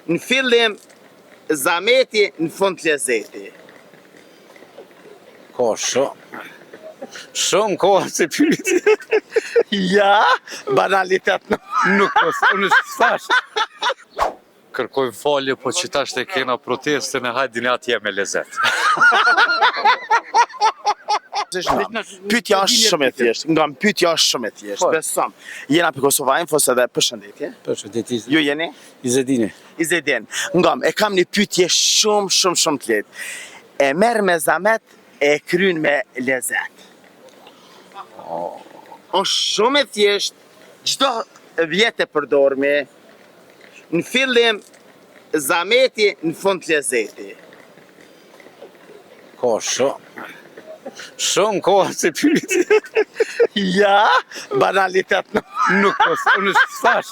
Në fillim zameti, në fund lezeti. Ka shumë. Shumë kohë se pyetje. Ja, banalitet Nuk unë thash. Kërkojmë falje, po që tash të kena protestën e hajdini atje me lezet. Pyetja është shumë e thjeshtë, nga pyetja është shumë e thjeshtë, besom. Jena për Kosova Infos edhe përshëndetje. Përshëndetje. Ju jeni? Izedine. Izedin. Nga e kam një pyetje shumë të lehtë. E merr me zamet, e kryen me lezet. Është shumë e thjeshtë, çdo vjet e përdormi. Në fillim zameti, në fund lezeti. Ka shumë. Shumë kohë se pyetje. Ja, banalitet Nuk unë thash.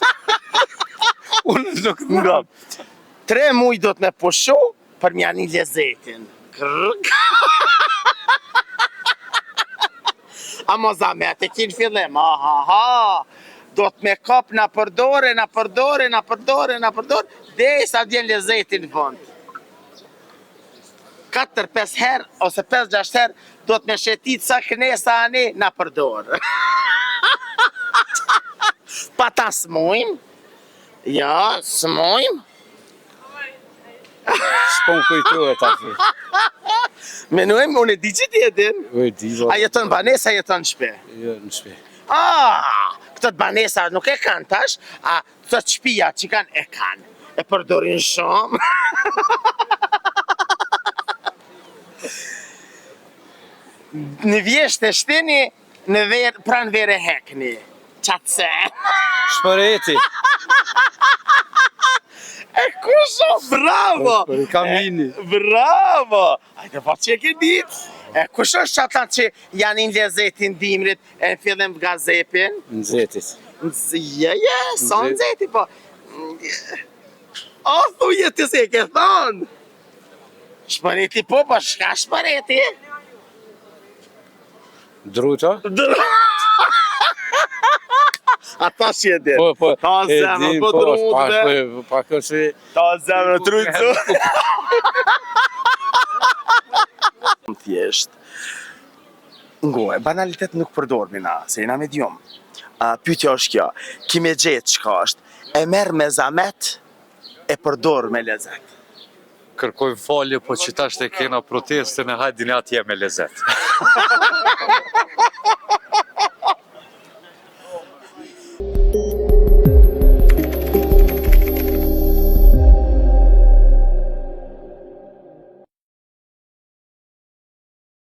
Unë nuk nga. 3 muj do të me pushu për mja një lezetin. A mo zamet e kinë fillim, do të me kap na përdore, dhe sa vjen lezetin në fund. 4-5 herë, ose 5-6 herë, do të me shetit sa kënesa ani na përdore. Pa ta smojmë? Ja, smojmë? s'pon kujtohet aty. Menojmë, unë e di që ti e din. A jeton banesa, jeton në shpe? Jo, në shpe. Këtët banesa nuk e kanë tash, a këtët shpia që kanë e kanë. E përdorin shumë. Në vjesht e shtini, në pranë vere hekni. Qatëse. Shpëreti. E kusho, bravo! Kamini. Bravo! Ajde pa që e ke ditë. E kusho është ata që janë në lezetin dimrit, e në fillim të gazepin? Në zetit. Ja, sa në zeti, po. O, thuje të se ke thonë. Shpëreti po, po shka shpëreti? Druta? Ata që e din. Po, ta zemër, po drutëve. Pa kësi... Ta zemër, trujtë. Thjesht. Ngoje, banalitet nuk përdormi na, se jena medium. Pyetja është kjo, kime gjetë çka është, e merr me zamet, e përdor me lezet. Kërkojmë falje, po që tash të kena protestën e hajdini atje me lezet.